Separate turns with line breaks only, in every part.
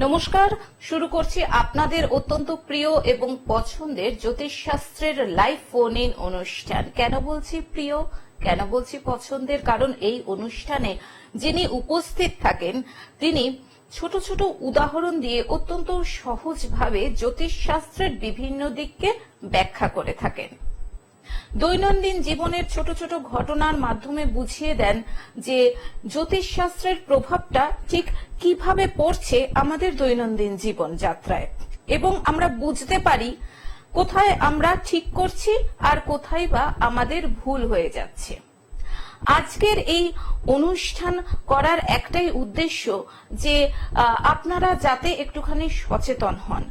নমস্কার, শুরু করছি আপনাদের অত্যন্ত প্রিয় এবং পছন্দের জ্যোতিষশাস্ত্রের লাইভ ফোন ইন অনুষ্ঠান। কেন বলছি প্রিয়, কেন বলছি পছন্দের? কারণ এই অনুষ্ঠানে যিনি উপস্থিত থাকেন তিনি ছোট ছোট উদাহরণ দিয়ে অত্যন্ত সহজভাবে জ্যোতিষশাস্ত্রের বিভিন্ন দিককে ব্যাখ্যা করে থাকেন। দৈনন্দিন জীবনের ছোট ছোট ঘটনার মাধ্যমে বুঝিয়ে দেন যে জ্যোতিষশাস্ত্রের প্রভাবটা ঠিক কিভাবে পড়ছে আমাদের দৈনন্দিন জীবন যাত্রায়, এবং আমরা বুঝতে পারি কোথায় আমরা ঠিক করছি আর কোথায় বা আমাদের ভুল হয়ে যাচ্ছে। আজকের এই অনুষ্ঠান করার একটাই উদ্দেশ্য যে আপনারা যাতে একটুখানি সচেতন হন।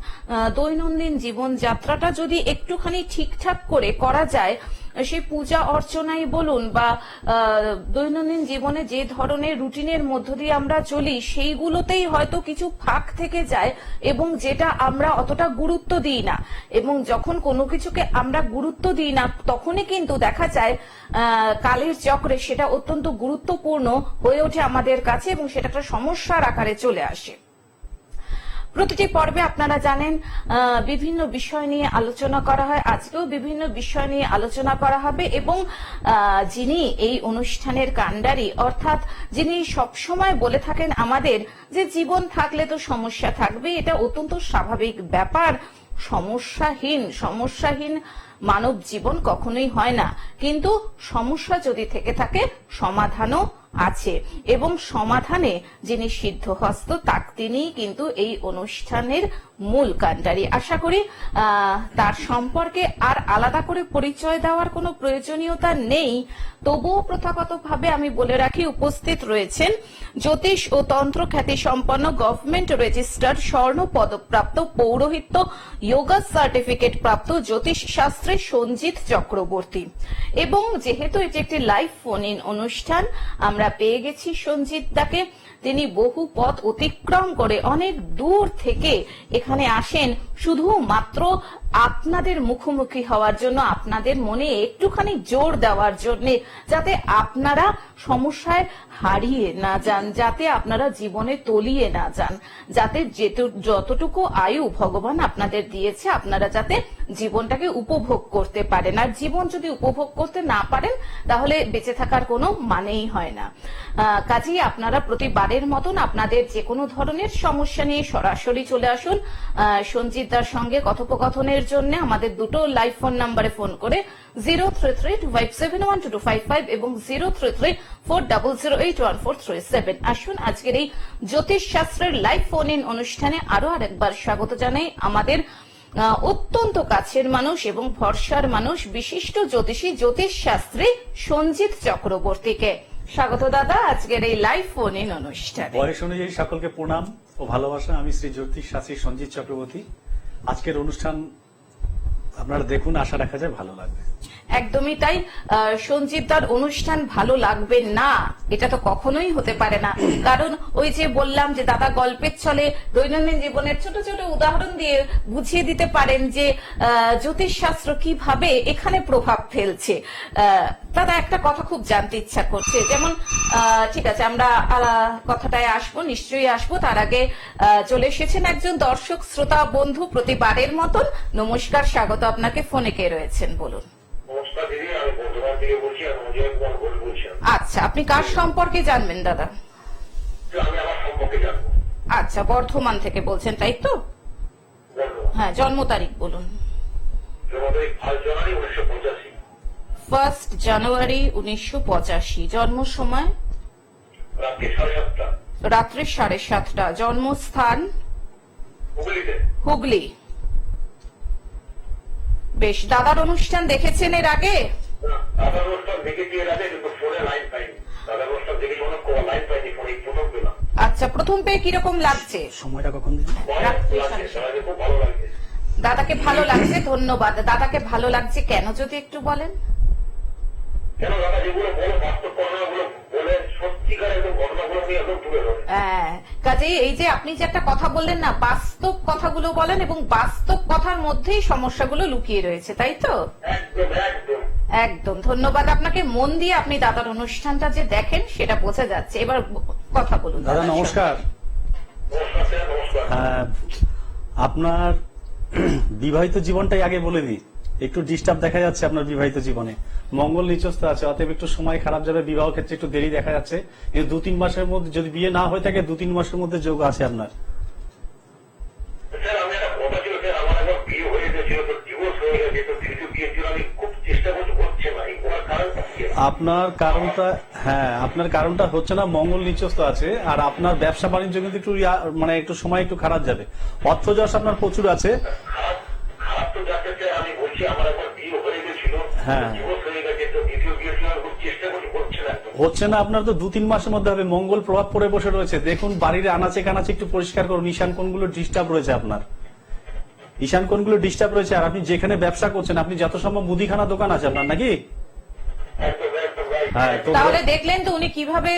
দৈনন্দিন জীবন যাত্রাটা যদি একটুখানি ঠিকঠাক করে করা যায়, সেই পূজা অর্চনাই বলুন বা দৈনন্দিন জীবনে যে ধরনের রুটিনের মধ্য দিয়ে আমরা চলি সেইগুলোতেই হয়তো কিছু ফাঁক থেকে যায় এবং যেটা আমরা অতটা গুরুত্ব দিই না, এবং যখন কোনো কিছুকে আমরা গুরুত্ব দিই না তখনই কিন্তু দেখা যায় কালের চক্রে সেটা অত্যন্ত গুরুত্বপূর্ণ হয়ে ওঠে আমাদের কাছে এবং সেটা একটা সমস্যার আকারে চলে আসে। প্রতিটি পর্বে আপনারা জানেন বিভিন্ন বিষয় নিয়ে আলোচনা করা হয়, আজকেও বিভিন্ন বিষয় নিয়ে আলোচনা করা হবে, এবং যিনি এই অনুষ্ঠানের কাণ্ডারি অর্থাৎ যিনি সবসময় বলে থাকেন আমাদের যে জীবন থাকলে তো সমস্যা থাকবে, এটা অত্যন্ত স্বাভাবিক ব্যাপার। সমস্যাহীন মানব জীবন কখনোই হয় না, কিন্তু সমস্যা যদি থেকে থাকে সমাধানও আছে, এবং সমাধানে যিনি সিদ্ধহস্ত তিনি কিন্তু এই অনুষ্ঠানের মূল কাণ্ডারি। আশা করি তার সম্পর্কে আর আলাদা করে পরিচয় দেওয়ার কোনো প্রয়োজনীয়তা নেই, তবুও প্রথাগতভাবে আমি বলে রাখি উপস্থিত রয়েছেন জ্যোতিষ ও তন্ত্র খ্যাতি সম্পন্ন গভর্নমেন্ট রেজিস্টার্ড স্বর্ণ পদকপ্রাপ্ত পৌরোহিত্য যোগা সার্টিফিকেট প্রাপ্ত জ্যোতিষ শাস্ত্রে সঞ্জিত চক্রবর্তী। এবং যেহেতু এটি একটি লাইভ ফোন ইন অনুষ্ঠান, আমরা পেয়ে গেছি সঞ্জিত দাকে। তিনি বহু পথ অতিক্রম করে অনেক দূর থেকে এখানে আসেন শুধুমাত্র আপনাদের মুখোমুখি হওয়ার জন্য, আপনাদের মনে একটুখানি জোর দেওয়ার জন্য, যাতে আপনারা সমস্যায় হারিয়ে না যান, যাতে আপনারা জীবনে তলিয়ে না যান, যাতে যতটুকু আয়ু ভগবান আপনাদের দিয়েছে আপনারা যাতে জীবনটাকে উপভোগ করতে পারেন। আর জীবন যদি উপভোগ করতে না পারেন তাহলে বেঁচে থাকার কোনো মানেই হয় না। কাজেই আপনারা প্রতিবারের মতন আপনাদের যে কোনো ধরনের সমস্যা নিয়ে সরাসরি চলে আসুন সঞ্জিত দার সঙ্গে কথোপকথনের জন্য। আমাদের দুটো লাইভ ফোন নাম্বারে ফোন করে 0332571255 এবং 0334008143 আসুন আজকের এই জ্যোতিষ শাস্ত্রের লাইভ ফোন ইন অনুষ্ঠানে আরো আরেকবার স্বাগত জানাই আমাদের অত্যন্ত কাছের মানুষ এবং ভরসার মানুষ, বিশিষ্ট জ্যোতিষী জ্যোতিষ শাস্ত্রী সঞ্জিত চক্রবর্তীকে। স্বাগত দাদা আজকের এই লাইভ ফোন ইন অনুষ্ঠানে।
বয়স অনুযায়ী সকলকে প্রণাম ও ভালোবাসা। আমি শ্রী জ্যোতিষ শাস্ত্রী সঞ্জিত চক্রবর্তী। আজকের অনুষ্ঠান আপনারা দেখুন, আশা রাখা যায় ভালো লাগবে।
একদমই তাই। সঞ্জিত দার অনুষ্ঠান ভালো লাগবে না এটা তো কখনোই হতে পারে না, কারণ ওই যে বললাম যে দাদা গল্পের ছলে দৈনন্দিন জীবনের ছোট ছোট উদাহরণ দিয়ে বুঝিয়ে দিতে পারেন যে জ্যোতিষ শাস্ত্র কিভাবে এখানে প্রভাব ফেলছে। দাদা একটা কথা খুব জানতে ইচ্ছা করছে, যেমন ঠিক আছে আমরা কথাটায় আসবো, নিশ্চয়ই আসবো, তার আগে চলে এসেছেন একজন দর্শক শ্রোতা বন্ধু প্রতিবারের মতন। নমস্কার, স্বাগত আপনাকে। ফোনে কে রয়েছেন বলুন? আচ্ছা, আপনি কার সম্পর্কে জানবেন দাদা? আচ্ছা, বর্ধমান থেকে বলছেন তাই তো? হ্যাঁ, জন্ম তারিখ বলুন। 1 জানুয়ারি 1985। জন্ম সময় রাত্রি 7:30। জন্মস্থান হুগলি। বেশ, দাদার অনুষ্ঠান দেখেছেন এর আগে? আচ্ছা, প্রথম পেয়ে কিরকম লাগছে?
সময়টা কখন?
দাদাকে ভালো লাগছে, ধন্যবাদ। দাদাকে ভালো লাগছে কেন যদি একটু বলেন? কাজেই এই যে আপনি যে একটা কথা বললেন না, বাস্তব কথাগুলো বলেন এবং বাস্তব কথার মধ্যেই সমস্যাগুলো লুকিয়ে রয়েছে, তাই তো? একদম ধন্যবাদ আপনাকে। মন দিয়ে আপনি দাদার অনুষ্ঠানটা যে দেখেন সেটা বোঝা যাচ্ছে। এবার কথা বলুন।
দাদা নমস্কার।
নমস্কার।
হ্যাঁ, আপনার বিবাহিত জীবনটাই আগে বলে দিই। একটু ডিস্টার্ব দেখা যাচ্ছে আপনার বিবাহিত জীবনে, মঙ্গল নিচস্থ আছে, অতএব একটু সময় খারাপ যাবে, বিবাহ ক্ষেত্রে একটু দেরি দেখা যাচ্ছে। কিন্তু 2-3 মাসের মধ্যে, যদি বিয়ে না হয়ে থাকে, 2-3 মাসের মধ্যে যোগ আছে আপনার।
স্যার আমি একটা কথা ছিল স্যার, আমার একবার বিয়ে হয়ে গেছিল, তো ডিভোর্স হয়ে গেছে, তো দ্বিতীয় বিয়ের জন্য আমি খুব চেষ্টা করছি, হচ্ছে না। এই ওনার কারণটা কি?
আপনার কারণটা হচ্ছে না, মঙ্গল নিচস্থ আছে। আর আপনার ব্যবসা বাণিজ্য কিন্তু একটু মানে একটু সময় একটু খারাপ যাবে। অর্থ যশ আপনার প্রচুর আছে।
খারাপ তো যাচ্ছে স্যার, আমি বলছি আমার একবার বিয়ে হয়ে গেছিল,
হ্যাঁ।
ডিভোর্স হয়ে গেছে, তো দ্বিতীয় বিয়ের জন্য আমি খুব চেষ্টা করছি, হচ্ছে না।
হচ্ছে না আপনার, তো 2-3 মাসের মধ্যে হবে। মঙ্গল প্রভাব পড়ে বসে রয়েছে। দেখুন বাড়ির আনাচে কানাচে একটু পরিষ্কার করুন। ঈশান কোণগুলো ডিস্টার্ব রয়েছে আপনার, ঈশান কোণগুলো ডিস্টার্ব রয়েছে। আর আপনি যেখানে ব্যবসা করছেন, আপনি যত সম্ভব মুদিখানা দোকান আছে আপনার নাকি?
একদম একদম right।
হ্যাঁ, তো
তাহলে দেখলেন তো উনি কিভাবে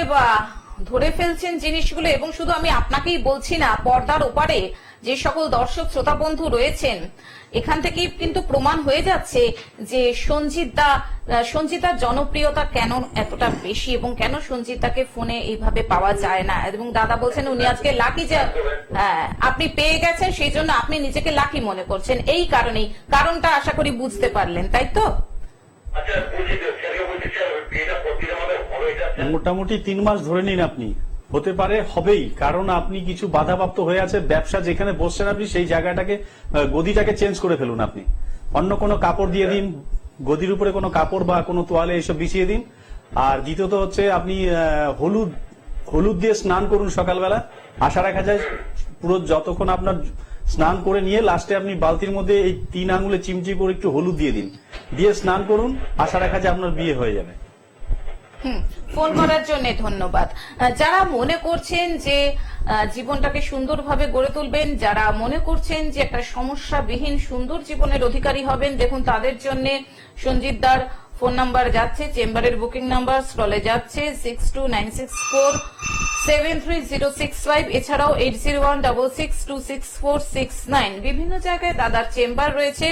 ধরে ফেলছেন জিনিসগুলো। এবং শুধু আমি আপনাকেই বলছি না, পর্দার ওপারে যে সকল দর্শক শ্রোতা বন্ধু রয়েছেন, এখান থেকেই কিন্তু প্রমাণ হয়ে যাচ্ছে যে সঞ্জিতার জনপ্রিয়তা কেন এতটা বেশি এবং কেন সঞ্জিতাকে ফোনে এইভাবে পাওয়া যায় না। এবং দাদা বলছেন উনি আজকে লাকি, যে আপনি পেয়ে গেছেন, সেই জন্য আপনি নিজেকে লাকি মনে করছেন। এই কারণেই, কারণটা আশা করি বুঝতে পারলেন, তাই তো?
আচ্ছা বলছি তো, স্যারকে বলছি স্যার, বিয়েটা প্রতিদিন আমাদের হবে এটা স্যার?
মোটামুটি 3 মাস ধরে নিন আপনি, হতে পারে, হবেই। কারণ আপনি কিছু বাধাপ্রাপ্ত হয়ে আছে। ব্যবসা যেখানে বসছেন আপনি, সেই জায়গাটাকে, গদিটাকে চেঞ্জ করে ফেলুন। আপনি অন্য কোনো কাপড় দিয়ে দিন, গদির উপরে কোনো কাপড় বা কোনো তোয়ালে এসব বিছিয়ে দিন। আর দ্বিতীয়ত হচ্ছে আপনি হলুদ দিয়ে স্নান করুন সকালবেলা। আশা রাখা যায় পুরো যতক্ষণ আপনার স্নান করে নিয়ে লাস্টে আপনি বালতির মধ্যে এই 3 আঙুলে চিমচি করে একটু হলুদ দিয়ে দিন, দিয়ে স্নান করুন। আশা রাখা যায় আপনার বিয়ে হয়ে যাবে।
ফোন করার জন্য ধন্যবাদ। যারা মনে করছেন যে জীবনটাকে সুন্দরভাবে গড়ে তুলবেন, যারা মনে করছেন যে একটা সমস্যাবিহীন সুন্দর জীবনের অধিকারী হবেন, দেখুন তাদের জন্য সঞ্জিতদার ফোন নাম্বার যাচ্ছে, চেম্বারের বুকিং নাম্বার স্ক্রলে যাচ্ছে 6296473065, এছাড়াও 8016626469। বিভিন্ন জায়গায় দাদার চেম্বার রয়েছে।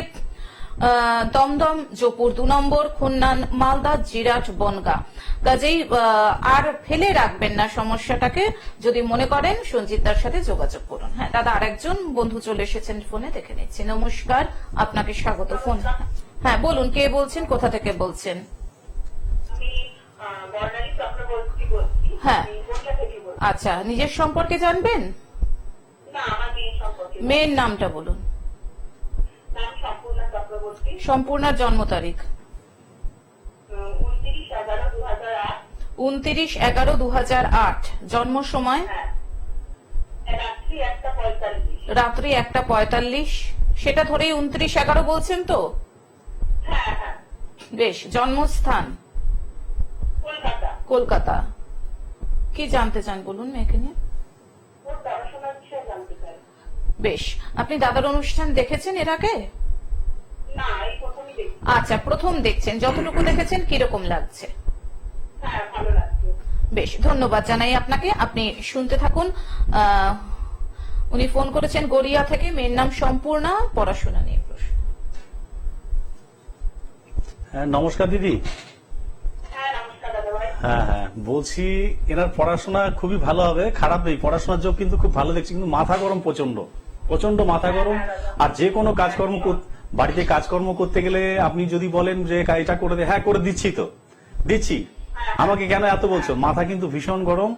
দমদম, জোপুর 2 নম্বর, খুলনান, মালদা, জিরাট, বনগা। কাজেই আর ফেলে রাখবেন না সমস্যাটাকে। যদি মনে করেন সঞ্জিতদার সাথে যোগাযোগ করুন। হ্যাঁ দাদা, আরেকজন বন্ধু চলে এসেছেন ফোনে, দেখে নিচ্ছি। নমস্কার, আপনাকে স্বাগত। ফোন, হ্যাঁ বলুন, কে বলছেন, কোথা থেকে বলছেন?
আমি বর্ণালী চক্রবর্তী বলছি।
হ্যাঁ।
আমি কোলকাতা থেকে বলছি।
আচ্ছা, নিজের সম্পর্কে জানবেন?
না, আমার মেয়ে সম্পর্কে।
মেয়ের নামটা বলুন।
নাম সম্পূর্ণা চক্রবর্তী।
সম্পূর্ণার জন্ম তারিখ?
29/11/2008।
29/11/2008। জন্ম সময়?
হ্যাঁ, রাত্রি 1:45।
রাত্রি 1:45। সেটা ধরেই 29/11 বলছেন তো?
হ্যাঁ হ্যাঁ,
বেশ। জন্মস্থান?
কলকাতা।
কলকাতা। কি জানতে চান বলুন মেয়েকে নিয়ে?
ওর পড়াশোনার বিষয়ে জানতে চাই।
বেশ। আপনি দাদার অনুষ্ঠান দেখেছেন এর আগে?
না, এই প্রথমই দেখছি।
আচ্ছা, প্রথম দেখছেন। যতটুকু দেখেছেন কিরকম লাগছে?
হ্যাঁ, ভালো লাগছে।
বেশ, ধন্যবাদ জানাই আপনাকে। আপনি শুনতে থাকুন। উনি ফোন করেছেন গড়িয়া থেকে। মেয়ের নাম সম্পূর্ণা, পড়াশোনা নিয়ে প্রশ্ন।
হ্যাঁ, নমস্কার দিদি।
হ্যাঁ, নমস্কার দাদা ভাই।
হ্যাঁ, বলছি এনার পড়াশোনা খুবই ভালো হবে, খারাপ নেই। পড়াশোনার যোগ কিন্তু খুব ভালো দেখছি, কিন্তু মাথা গরম প্রচন্ড প্রচন্ড মাথা গরম। আর যে কোনো কাজকর্ম বাড়িতে কাজকর্ম করতে গেলে আপনি যদি বলেন যে এটা করে দে, হ্যাঁ করে দিচ্ছি, তো দিচ্ছি, আমাকে কেন এত বলছো? মাথা কিন্তু ভীষণ গরম।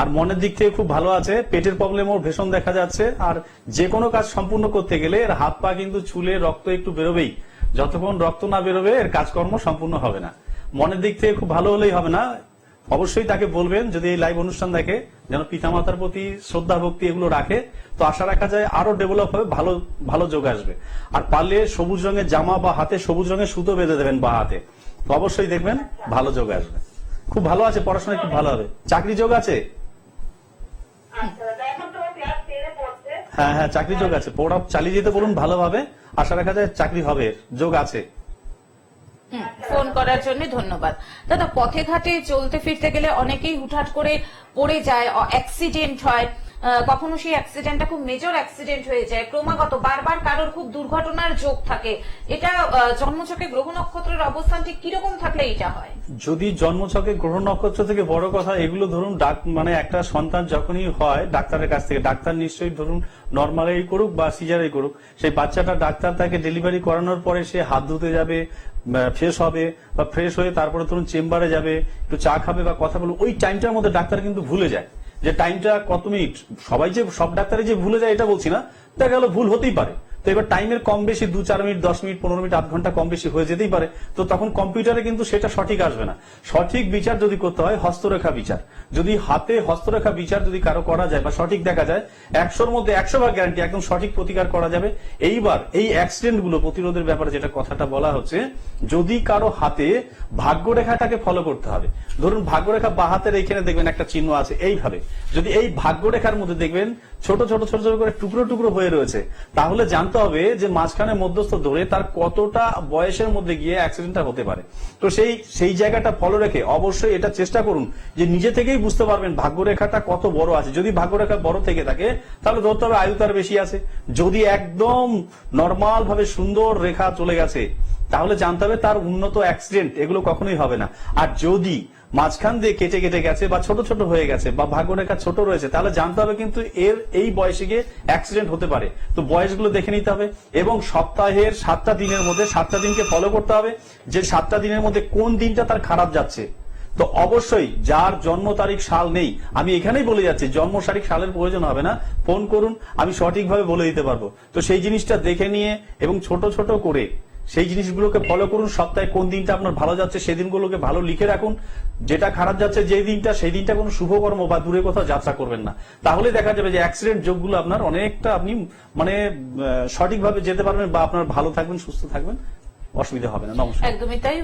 আর মনের দিক থেকে খুব ভালো আছে। পেটের প্রবলেম ওর ভীষণ দেখা যাচ্ছে। আর যে কোনো কাজ সম্পূর্ণ করতে গেলে এর হাত পা কিন্তু চুলে রক্ত একটু বেরোবেই। যতক্ষণ রক্ত না বেরোবে এর কাজকর্ম সম্পূর্ণ হবে না। মনের দিক থেকে খুব ভালো হলেই হবে না। অবশ্যই তাকে বলবেন, যদি এই লাইভ অনুষ্ঠান দেখে, যেন পিতামাতার প্রতি শ্রদ্ধা ভক্তি এগুলো রাখে। তো আশা রাখা যায় আরো ডেভেলপ হবে, ভালো ভালো যোগ আসবে। আর পারলে সবুজ রঙের জামা বা হাতে সবুজ রঙের সুতো বেঁধে দেবেন বা হাতে, তো অবশ্যই দেখবেন ভালো যোগ আসবে। খুব ভালো আছে, পড়াশোনায় খুব ভালো হবে। চাকরি যোগ আছে?
আচ্ছা দাদা, এখন তো ক্লাস 10 এ পড়ছে।
হ্যাঁ, চাকরি যোগ আছে। পড়া চালিয়ে যেতে বলুন ভালোভাবে। আশা রাখা যায় চাকরি হবে, যোগ আছে।
ফোন করার জন্য ধন্যবাদ দাদা। পথে ঘাটে চলতে ফিরতে গেলে অনেকেই হুটহাট করে পড়ে যায়, অ্যাক্সিডেন্ট হয়। কখনো সেই অ্যাক্সিডেন্টটা খুব মেজর অ্যাক্সিডেন্ট হয়ে যায়, ক্রমাগত বারবার কারোর খুব দুর্ঘটনার যোগ থাকে, এটা জন্মছকে গ্রহ নক্ষত্রের অবস্থান ঠিক কিরকম থাকলে এটা হয়?
যদি জন্মছকে গ্রহ নক্ষত্র থেকে বড় কথা, এগুলো ধরুন মানে একটা সন্তান যখনই হয় ডাক্তারের কাছ থেকে, ডাক্তার নিশ্চয়ই ধরুন নর্মালি করুক বা সিজারে করুক, সেই বাচ্চাটা ডাক্তার তাকে ডেলিভারি করানোর পরে সে হাত ধুতে যাবে, ফ্রেশ হবে, বা ফ্রেশ হয়ে তারপরে ধরুন চেম্বারে যাবে, একটু চা খাবে বা কথা বলবে, ওই টাইমটার মধ্যে ডাক্তার কিন্তু ভুলে যায় যে টাইমটা কত মিনিট। সবাই যে সব ডাক্তারই যে ভুলে যায় এটা বলছি না, দেখা গেল ভুল হতেই পারে। তো এবার টাইমের কম বেশি 2-4 মিনিট, 10 মিনিট, 15 মিনিট, আধ ঘন্টা কম বেশি হয়ে যেতেই পারে। তো তখন কম্পিউটারে কিন্তু সেটা সঠিক আসবে না। সঠিক বিচার যদি করতে হয় হস্তরেখা বিচার, যদি হাতে হস্তরেখা বিচার যদি কারো করা যায় বা সঠিক দেখা যায়, 100-র মধ্যে 100 ভাগ গ্যারান্টি একদম সঠিক প্রতিকার করা যাবে। এইবার এই অ্যাক্সিডেন্ট গুলো প্রতিরোধের ব্যাপারে যেটা কথাটা বলা হচ্ছে, যদি কারো হাতে ভাগ্যরেখাটাকে ফলো করতে হবে, ধরুন ভাগ্যরেখা বা হাতের এইখানে দেখবেন একটা চিহ্ন আছে, এইভাবে যদি এই ভাগ্যরেখার মধ্যে দেখবেন ছোট ছোট ছোট ছোট করে টুকরো টুকরো হয়ে রয়েছে, তাহলে জানতে হবে যে মাঝখানে মধ্যস্থ ধরে তার কতটা বয়সের মধ্যে গিয়ে অ্যাক্সিডেন্টটা হতে পারে। তো সেই জায়গাটা ফলো রেখে অবশ্যই এটা চেষ্টা করুন যে নিজে থেকেই বুঝতে পারবেন ভাগ্যরেখাটা কত বড় আছে। যদি ভাগ্যরেখা বড় থেকে থাকে তাহলে ধরতে হবে আয়ু তার বেশি আছে। যদি একদম নর্মাল ভাবে সুন্দর রেখা চলে গেছে তাহলে জানতে হবে তার উন্নত অ্যাক্সিডেন্ট এগুলো কখনোই হবে না। আর যদি মাঝখান দিয়ে কেটে কেটে গেছে বা ছোট ছোট হয়ে গেছে বা ভাগ্যরেখা ছোট রয়েছে, তাহলে জানতে হবে কিন্তু এর এই বয়সে গিয়ে অ্যাক্সিডেন্ট হতে পারে। তো বয়সগুলো দেখে নিতে হবে এবং সপ্তাহের 7টা দিনের মধ্যে 7টা দিনকে ফলো করতে হবে যে 7টা দিনের মধ্যে কোন দিনটা তার খারাপ যাচ্ছে। তো অবশ্যই যার জন্ম তারিখ সাল নেই, আমি এখানেই বলে যাচ্ছি জন্ম তারিখ সালের প্রয়োজন হবে না, ফোন করুন, আমি সঠিকভাবে বলে দিতে পারবো। তো সেই জিনিসটা দেখে নিয়ে এবং ছোট ছোট করে সেই জিনিসগুলোকে ফলো করুন। সপ্তাহে কোন দিনটা আপনার ভালো যাচ্ছে সেই দিনগুলোকে ভালো লিখে রাখুন, যেটা খারাপ যাচ্ছে যে দিনটা সেই দিনটা কোনো শুভকর্ম বা দূরে কোথাও যাত্রা করবেন না। তাহলে দেখা যাবে যে অ্যাক্সিডেন্ট যোগগুলো আপনার অনেকটা আপনি মানে সঠিকভাবে যেতে পারবেন বা আপনার ভালো থাকবেন, সুস্থ থাকবেন, অসুবিধা হবে না। নমস্কার।
একদমই তাই।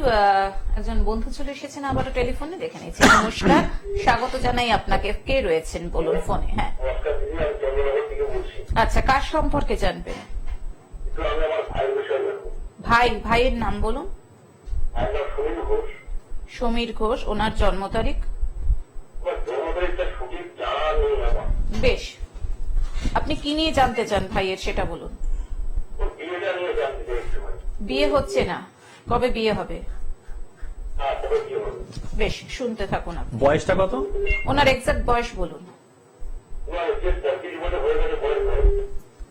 একজন বন্ধু চলে এসেছেন আবারও টেলিফোনে, দেখে নিচ্ছি। নমস্কার, স্বাগত জানাই আপনাকে। কে রয়েছেন বলুন ফোনে? হ্যাঁ,
নমস্কার দিদি, আমি চন্দ্রনগর থেকে বলছি।
আচ্ছা, কার সম্পর্কে জানবেন?
একটু আমি আমার ভাইয়ের বিষয়ে জানবো।
ভাইয়ের নাম বলুন।
ভাইয়ের নাম সমীর ঘোষ।
সমীর ঘোষ। ওনার জন্ম তারিখ?
আমার জন্ম তারিখটা সঠিক জানা নেই আমার।
বেশ, আপনি কি নিয়ে জানতে চান ভাইয়ের সেটা বলুন।
ওর বিয়েটা নিয়ে জানতে চাই একটু ভাই।
বিয়ে হচ্ছে না, কবে বিয়ে হবে?
হ্যাঁ, তবে কি হবে?
বেশ, শুনতে থাকুন আপনি।
বয়সটা কত?
ওনার এক্সাক্ট বয়স বলুন।
তোমার যে 35 বছর হয়ে গেছে বয়স হয়।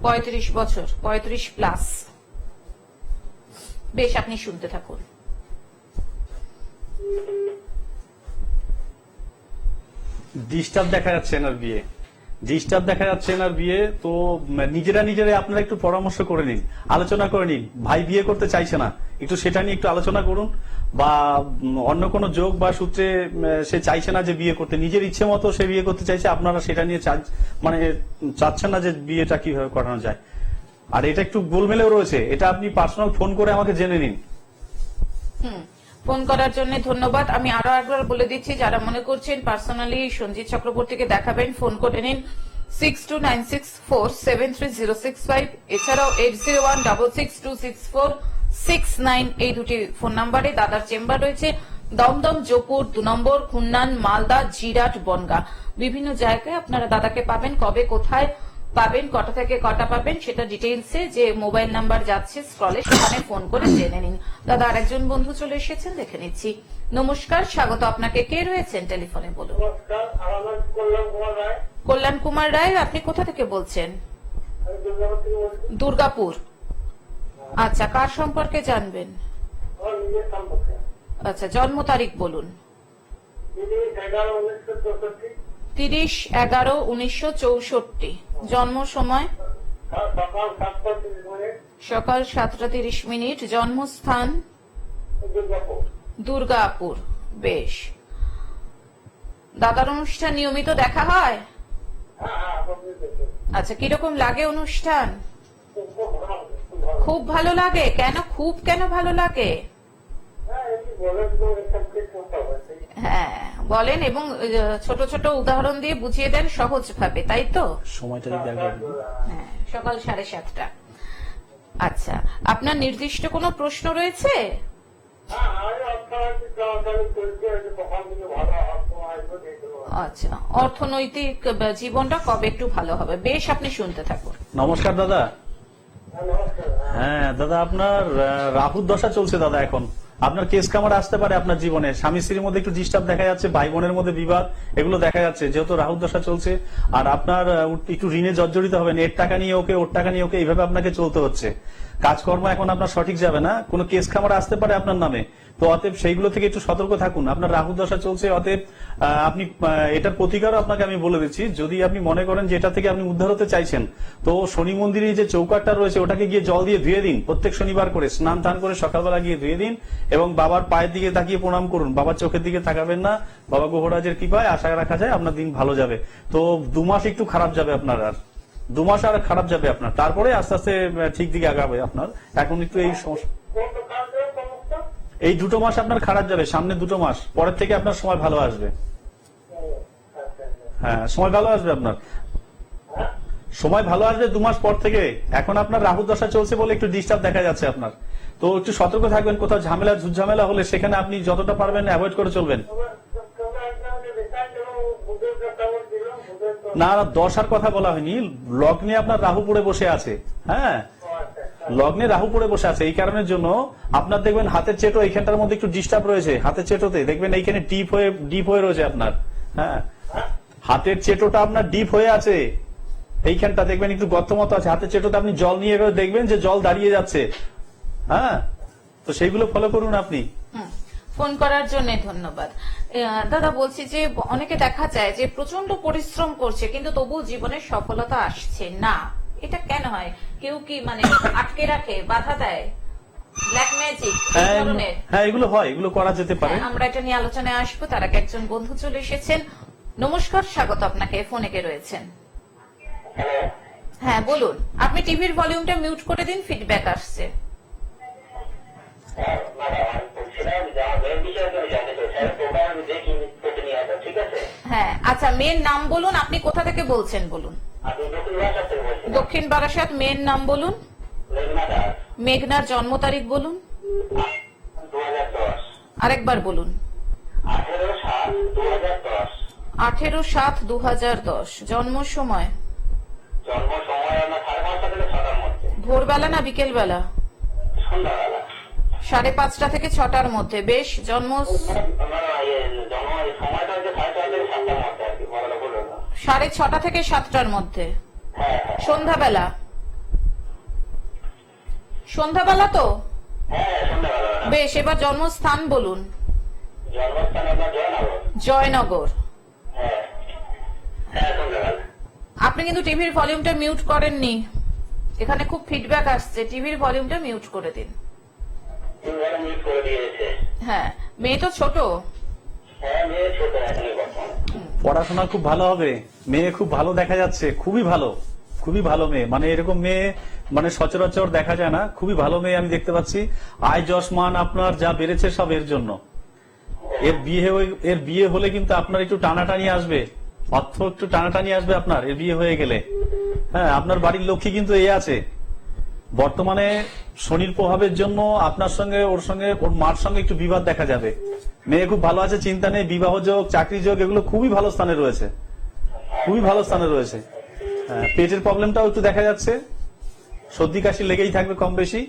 35 বছর, 35 প্লাস। বেশ, আপনি শুনতে থাকুন।
ডিস্টার্ব দেখা যাচ্ছে এনার বিয়ে, ডিস্টার্ব দেখা যাচ্ছে এনার বিয়ে। তো নিজেরা আপনারা একটু পরামর্শ করে নিন, আলোচনা করে নিন। ভাই বিয়ে করতে চাইছে না, একটু সেটা নিয়ে একটু আলোচনা করুন। বা অন্য কোনো যোগ বা সূত্রে সে চাইছে না যে বিয়ে করতে, নিজের ইচ্ছে মতো সে বিয়ে করতে চাইছে, আপনারা সেটা নিয়ে মানে চাচ্ছেন না যে বিয়েটা কিভাবে করানো যায়। আর এটা একটু গোলমেলেও রয়েছে, এটা আপনি পার্সোনাল ফোন করে আমাকে জেনে নিন।
ফোন করার জন্য ধন্যবাদ। আমি আরো একবার বলে দিচ্ছি, যারা মনে করছেন পার্সোনালি সঞ্জিত চক্রবর্তীকে দেখাবেন, ফোন করে নিন 6296473065, এছাড়াও 8016626469 এই দুটি ফোন নাম্বারে দাদার চেম্বার রয়েছে। দমদম, জয়পুর 2 নম্বর, খুন্নান, মালদা, জিরাট, বনগা, বিভিন্ন জায়গায় আপনারা দাদাকে পাবেন। কবে কোথায় পাবেন, কটা থেকে কটা পাবেন, সেটা ডিটেইলসে যে মোবাইল নাম্বার যাচ্ছে স্ক্রলে সেখানে ফোন করে জেনে নিন। দাদা আরেকজন বন্ধু চলে এসেছেন, দেখে নিচ্ছি। নমস্কার, স্বাগত আপনাকে। কে রয়েছেন টেলিফোনে বলুন?
নমস্কার, আমার নাম কল্যাণ কুমার রায়।
কল্যাণ কুমার রায়। আপনি কোথা থেকে বলছেন?
আমি দুর্গাপুর থেকে বলছি।
দুর্গাপুর। আচ্ছা, কার সম্পর্কে জানবেন?
আমার নিজের সম্পর্কে।
আচ্ছা, জন্ম তারিখ বলুন।
30/11/1964।
30/11/1964। জন্ম সময়?
সকাল 7:30 মিনিট।
সকাল 7:30। জন্মস্থান?
দুর্গাপুর।
দুর্গাপুর। বেশ, দাদার অনুষ্ঠান নিয়মিত দেখা হয়?
হ্যাঁ, আপনি দেখুন।
আচ্ছা, কিরকম লাগে অনুষ্ঠান?
খুব ভালো, খুব ভালো।
খুব ভালো লাগে। কেন ভালো লাগে?
হ্যাঁ, এটি বলেন তো এসব কিছু হবে।
হ্যাঁ বলেন, এবং ছোট ছোট উদাহরণ দিয়ে বুঝিয়ে দেন সহজ ভাবে, তাই তো?
সময়টা যদি একবার
হ্যাঁ, সকাল 7:30। আচ্ছা, আপনার নির্দিষ্ট কোনো প্রশ্ন রয়েছে?
হ্যাঁ আমি অর্থনৈতিক চলাচল চলছে, কখন থেকে ভালো অর্থ আসবে দেখতে পাবো।
আচ্ছা, অর্থনৈতিক জীবনটা কবে একটু ভালো হবে? বেশ, আপনি শুনতে থাকুন।
নমস্কার দাদা।
হ্যাঁ, নমস্কার।
হ্যাঁ দাদা, আপনার রাহুর দশা চলছে দাদা। এখন আপনার কেস কামার আসতে পারে আপনার জীবনে। স্বামী স্ত্রীর মধ্যে একটু ডিস্টার্ব দেখা যাচ্ছে, ভাই বোনের মধ্যে বিবাদ, এগুলো দেখা যাচ্ছে যেহেতু রাহুর দশা চলছে। আর আপনার একটু ঋণে জর্জরিত হবেন, এর টাকা নিয়ে ওকে, ওর টাকা নিয়ে ওকে, এইভাবে আপনাকে চলতে হচ্ছে। কাজকর্ম এখন আপনার সঠিক যাবে না, কোনো কেস খামার আসতে পারে আপনার নামে। তো অতএব সেইগুলো থেকে একটু সতর্ক থাকুন। আপনার রাহু দশা চলছে, অতএব আপনি এটার প্রতিকারও আপনাকে আমি বলে দিচ্ছি। যদি আপনি মনে করেন যে এটা থেকে আপনি উদ্ধার হতে চাইছেন, তো শনি মন্দিরে যে চৌকাটটা রয়েছে ওটাকে গিয়ে জল দিয়ে ধুয়ে দিন, প্রত্যেক শনিবার করে স্নান টান করে সকালবেলা গিয়ে ধুয়ে দিন, এবং বাবার পায়ের দিকে তাকিয়ে প্রণাম করুন। বাবার চোখের দিকে তাকাবেন না। বাবা গ্রহরাজের কৃপায় আশা রাখা যায় আপনার দিন ভালো যাবে। তো 2 মাস একটু খারাপ যাবে আপনার, আর 2 মাস আর খারাপ যাবে আপনার, তারপরে আস্তে আস্তে ঠিক দিকে আগাবে আপনার। এখন একটু এই সমস্যা,
কোন দোকান থেকে সমস্যা?
এই 2 মাস আপনার খারাপ যাবে, সামনে 2 মাস পরের থেকে আপনার সময় ভালো আসবে।
আচ্ছা,
হ্যাঁ, সময় ভালো আসবে আপনার, সময় ভালো আসবে 2 মাস পর থেকে। এখন আপনার রাহু দশা চলছে বলে একটু ডিস্টার্ব দেখা যাচ্ছে আপনার। তো একটু সতর্ক থাকবেন, কোথাও ঝামেলা ঝুটঝামেলা হলে সেখানে আপনি যতটা পারবেন অ্যাভয়েড করে চলবেন। না না, দশার কথা বলা হয়নি, লগ্নে আপনার রাহু পড়ে বসে আছে। হ্যাঁ, লগ্নে রাহু পড়ে বসে আছে, এই কারণের জন্য আপনার দেখবেন হাতের চেটো এইখানটার মধ্যে একটু ডিস্টার্ব রয়েছে। হাতের চেটোতে দেখবেন এইখানে ডিপ হয়ে রয়েছে আপনার। হ্যাঁ, হাতের চেটোটা আপনার ডিপ হয়ে আছে, এইখানটা দেখবেন একটু গর্ত মতো আছে। হাতের চেটোতে আপনি জল নিয়ে গেলে দেখবেন যে জল দাঁড়িয়ে যাচ্ছে। হ্যাঁ, তো সেইগুলো ফলো করুন আপনি।
ফোন করার জন্য ধন্যবাদ। দাদা, বলছি যে অনেকে দেখা যায় যে প্রচন্ড পরিশ্রম করছে কিন্তু তবু জীবনে সফলতা আসছে না, এটা কেন হয়? কেউ কি মানে আটকে রাখে, বাধা দেয়, ব্ল্যাক ম্যাজিক ধরনের?
হ্যাঁ, এগুলো হয়, এগুলো করা যেতে পারে।
আমরা এটা নিয়ে আলোচনায় আসবো, তার আগে একজন বন্ধু চলে এসেছেন। নমস্কার, স্বাগত আপনাকে। ফোনে কে রয়েছেন? হ্যাঁ বলুন, আপনি টিভির ভলিউমটা মিউট করে দিন, ফিডব্যাক আসছে। হ্যাঁ, আচ্ছা, মেয়ের নাম বলুন, আপনি কোথা থেকে বলছেন বলুন। দক্ষিণ বারাসাত। মেয়ের নাম বলুন। মেঘনার জন্ম তারিখ বলুন, আরেকবার বলুন। 18/7/2010। জন্ম সময় ভোরবেলা না বিকেল বেলা? 5:30 থেকে 6টার মধ্যে। বেশ, জন্ম 6:30 থেকে 7টার মধ্যে। সন্ধ্যাবেলা? সন্ধ্যাবেলা তো বেশ। এবার জন্মস্থান বলুন। জয়নগর। আপনি কিন্তু টিভির ভলিউমটা মিউট করেননি, এখানে খুব ফিডব্যাক আসছে। টিভির ভলিউমটা মিউট করে দিন। হ্যাঁ, মেয়ে তো ছোট।
পড়াশোনা খুব ভালো হবে, মেয়ে খুব ভালো দেখা যাচ্ছে, খুবই ভালো, খুবই ভালো মেয়ে। মানে এরকম মেয়ে মানে সচরাচর দেখা যায় না, খুবই ভালো মেয়ে আমি দেখতে পাচ্ছি। আয় যশ মান আপনার যা বেড়েছে সব এর জন্য। এর বিয়ে হলে কিন্তু আপনার একটু টানাটানি আসবে, অর্থ একটু টানাটানি আসবে আপনার এর বিয়ে হয়ে গেলে। হ্যাঁ, আপনার বাড়ির লক্ষ্মী কিন্তু এ আছে। বর্তমানে শনির প্রভাবের জন্য আপনার সঙ্গে ওর মার সঙ্গে একটু বিবাদ দেখা যাবে। মেয়ে খুব ভালো আছে, চিন্তা নেই। বিবাহ যোগ, চাকরি যোগ, এগুলো খুবই ভালো স্থানে রয়েছে, খুবই ভালো স্থানে রয়েছে। হ্যাঁ, পেটের প্রবলেমটাও একটু দেখা যাচ্ছে, সর্দি কাশি লেগেই থাকবে কম বেশি।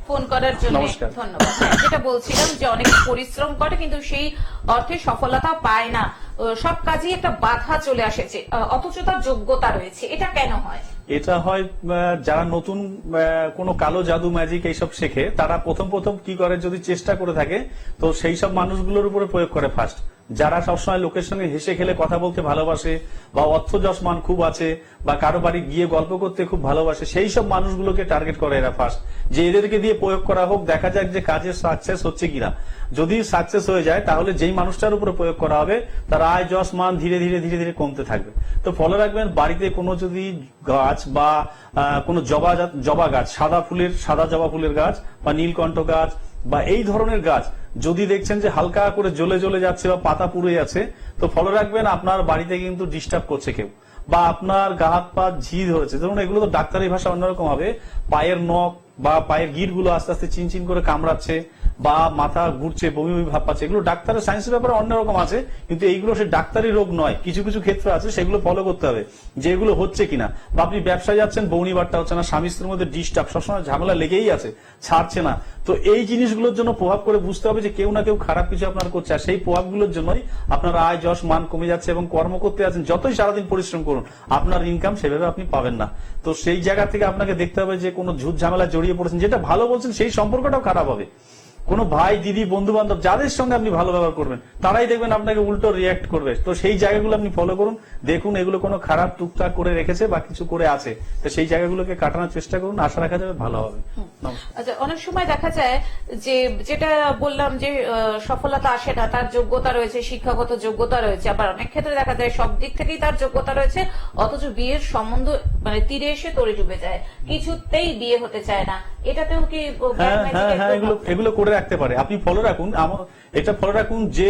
ফোন করার জন্য
নমস্কার।
ধন্যবাদ। হ্যাঁ, যেটা বলছিলাম যে অনেক পরিশ্রম করে কিন্তু সেই অর্থে সফলতা পায় না, সব কাজেই একটা বাধা চলে আসেছে, অথচ তার যোগ্যতা রয়েছে। এটা কেন হয়?
এটা হয় যারা নতুন কোনো কালো জাদু ম্যাজিক এইসব শেখে, তারা প্রথম কি করে, যদি চেষ্টা করে থাকে তো সেই সব মানুষগুলোর উপরে প্রয়োগ করে ফার্স্ট। যারা সবসময় লোকের সঙ্গে হেসে খেলে কথা বলতে ভালোবাসে, বা অর্থ যশমান খুব আছে, বা কারো বাড়ি গিয়ে গল্প করতে খুব ভালোবাসে, সেই সব মানুষগুলোকে টার্গেট করে এরা ফার্স্ট, যে এদেরকে দিয়ে প্রয়োগ করা হোক, দেখা যাক যে কাজের সাকসেস হচ্ছে কিনা। যদি সাকসেস হয়ে যায় তাহলে যেই মানুষটার উপরে প্রয়োগ করা হবে তার আয় যশ মান ধীরে ধীরে কমতে থাকবে। তো ফলো রাখবেন, বাড়িতে কোনো যদি গাছ বা কোনো জবা গাছ, সাদা জবা ফুলের গাছ বা নীলকণ্ঠ গাছ বা এই ধরনের গাছ যদি দেখছেন যে হালকা করে জ্বলে যাচ্ছে বা পাতা পুড়ে যাচ্ছে, তো ফলো রাখবেন আপনার বাড়িতে কিন্তু ডিস্টার্ব করছে কেউ, বা আপনার গা হাত পা ঝি ধরেছে। ধরুন এগুলো তো ডাক্তারি ভাষা অন্যরকম হবে, পায়ের নখ বা পায়ের গিট গুলো আস্তে আস্তে চিনচিন করে কামড়াচ্ছে, বা মাথা ঘুরছে, বমি বমি ভাব পাচ্ছে, এগুলো ডাক্তারের সায়েন্সের ব্যাপারে অন্যরকম আছে, কিন্তু এইগুলো সে ডাক্তারি রোগ নয়। কিছু কিছু ক্ষেত্রে আছে, সেগুলো ফলো করতে হবে যে এগুলো হচ্ছে কিনা। বা আপনি ব্যবসায় যাচ্ছেন, বৌনি বারটা হচ্ছে না, স্বামী স্ত্রীর মধ্যে ডিস্টার্ব, সবসময় ঝামেলা লেগেই আছে, ছাড়ছে না। তো এই জিনিসগুলোর জন্য প্রভাব করে বুঝতে হবে যে কেউ না কেউ খারাপ কিছু আপনার করছে, আর সেই প্রভাবগুলোর জন্যই আপনার আয় যশ মান কমে যাচ্ছে, এবং কর্ম করতে আছেন যতই সারাদিন পরিশ্রম করুন আপনার ইনকাম সেভাবে আপনি পাবেন না। তো সেই জায়গা থেকে আপনাকে দেখতে হবে যে কোনো ঝুট ঝামেলা জড়িয়ে পড়েছেন, যেটা ভালো বলছেন সেই সম্পর্কটাও খারাপ হবে। কোনো ভাই দিদি বন্ধু বান্ধব যাদের সঙ্গে আপনি ভালো ব্যবহার করবেন তারাই দেখবেন আপনাকে উল্টো রিয়াক্ট করবে। তো সেই জায়গাগুলো আপনি ফলো করুন, দেখুন এগুলো কোনো খারাপ টুকটাক করে রেখেছে বা কিছু করে আছে, তো সেই জায়গাগুলোকে কাটানোর চেষ্টা করুন, আশা রাখা যাবে ভালো হবে। নমস্কার।
আচ্ছা, অনেক সময় দেখা যায় যে যেটা বললাম যে সফলতা আসে না, তার যোগ্যতা রয়েছে, শিক্ষাগত যোগ্যতা রয়েছে, আবার অনেক ক্ষেত্রে দেখা যায় সব দিক থেকেই তার যোগ্যতা রয়েছে, অথচ বিয়ের সম্বন্ধ মানে তীরে এসে তরে ডুবে যায়, কিছুতেই বিয়ে হতে চায় না। এটাতেও কি
হ্যাঁ হ্যাঁ হ্যাঁ, এগুলো করে রাখতে পারে। আপনি ফলো রাখুন, এটা ফলো রাখুন যে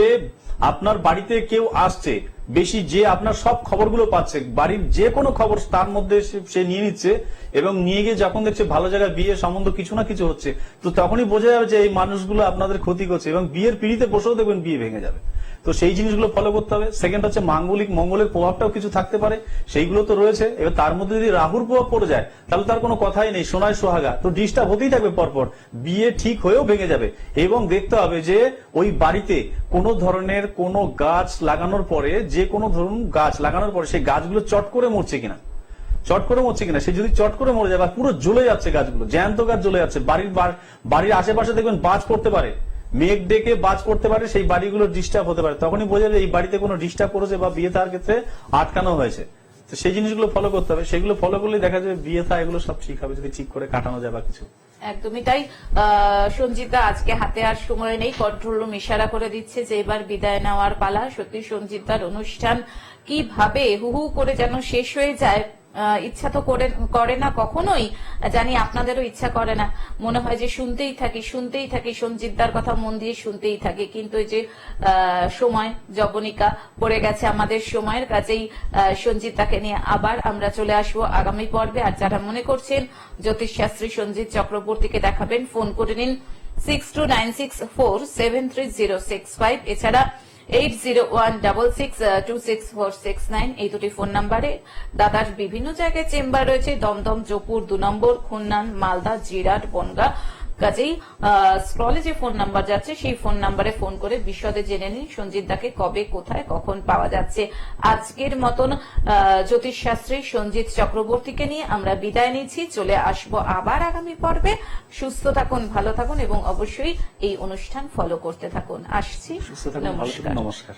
আপনার বাড়িতে কেউ আসছে বেশি, যে আপনার সব খবরগুলো পাচ্ছে, বাড়ির যে কোনো খবর তার মধ্যে সে নিয়ে নিচ্ছে, এবং নিয়ে গিয়ে যখন দেখছে ভালো জায়গায় বিয়ে সম্বন্ধ কিছু না কিছু হচ্ছে, তো তখনই বোঝা যাবে যে এই মানুষগুলো আপনাদের ক্ষতি করছে, এবং বিয়ের পিড়িতে বসেও দেখবেন বিয়ে ভেঙে যাবে। তো সেই জিনিসগুলো ফলো করতে হবে। সেকেন্ড হচ্ছে মাঙ্গলিক মঙ্গলের প্রভাবটাও কিছু থাকতে পারে, সেইগুলো তো রয়েছে। এবার তার মধ্যে যদি রাহুর প্রভাব পড়ে যায় তাহলে তার কোনো কথাই নেই, সোনায় সোহাগা, তো ডিস্টার্ব হতেই থাকবে, পরপর বিয়ে ঠিক হয়েও ভেঙে যাবে। এবং দেখতে হবে যে ওই বাড়িতে কোনো ধরনের কোনো গাছ লাগানোর পরে, যে কোনো ধরুন গাছ লাগানোর পরে সেই গাছগুলো চট করে মরছে কিনা, সে যদি চট করে মরে যায় বা পুরো জ্বলে যাচ্ছে, গাছগুলো জ্যান্ত গাছ জ্বলে যাচ্ছে, বাড়ির আশেপাশে দেখবেন বাজ পড়তে পারে, মেঘ ডেকে বাজ পড়তে পারে, সেই বাড়িগুলো ডিস্টার্ব হতে পারে, তখনই বোঝা যাবে এই বাড়িতে কোনো ডিস্টার্ব করেছে বা বিয়ে তার ক্ষেত্রে আটকানো হয়েছে। তো সেই জিনিসগুলো ফলো করতে হবে, সেগুলো ফলো করলে দেখা যাবে বিয়ে থা এগুলো সব ঠিক হবে, যদি ঠিক করে কাটানো যায় বা কিছু।
একদমই তাই। সঞ্জিতা, আজকে হাতে আর সময় নেই, কন্ট্রোল রুম ইশারা করে দিচ্ছে যে এবার বিদায় নেওয়ার পালা। সত্যি সঞ্জিতার অনুষ্ঠান কিভাবে হু হু করে যেন শেষ হয়ে যায়, ইচ্ছা তো করে না কখনোই, জানি আপনাদেরও ইচ্ছা করে না, মনে হয় যে শুনতেই থাকি সঞ্জিতার কথা, মন দিয়ে শুনতেই থাকি, কিন্তু এই যে সময় জবনিকা পড়ে গেছে আমাদের সময়ের, কাজেই সঞ্জিতাকে নিয়ে আবার আমরা চলে আসবো আগামী পর্বে। আর যারা মনে করছেন জ্যোতিষশাস্ত্রী সঞ্জিত চক্রবর্তীকে দেখাবেন, ফোন করে নিন 6296473065, এছাড়া 8016626469, এই দুটি ফোন নাম্বারে দাদার বিভিন্ন জায়গায় চেম্বার রয়েছে, দমদম, জয়পুর 2 নম্বর, খুলনা, মালদা, জিরাট, বনগাঁ। কাজেই স্ক্রলে যে ফোন নাম্বার যাচ্ছে সেই ফোন নাম্বারে ফোন করে বিশদে জেনে নিন সঞ্জিত দাকে কবে, কোথায়, কখন পাওয়া যাচ্ছে। আজকের মতন জ্যোতিষশাস্ত্রী সঞ্জিত চক্রবর্তীকে নিয়ে আমরা বিদায় নিচ্ছি, চলে আসবো আবার আগামী পর্বে। সুস্থ থাকুন, ভালো থাকুন, এবং অবশ্যই এই অনুষ্ঠান ফলো করতে থাকুন। আসছি,
সুস্থ থাকুন, ভালো থাকুন,
নমস্কার।
নমস্কার।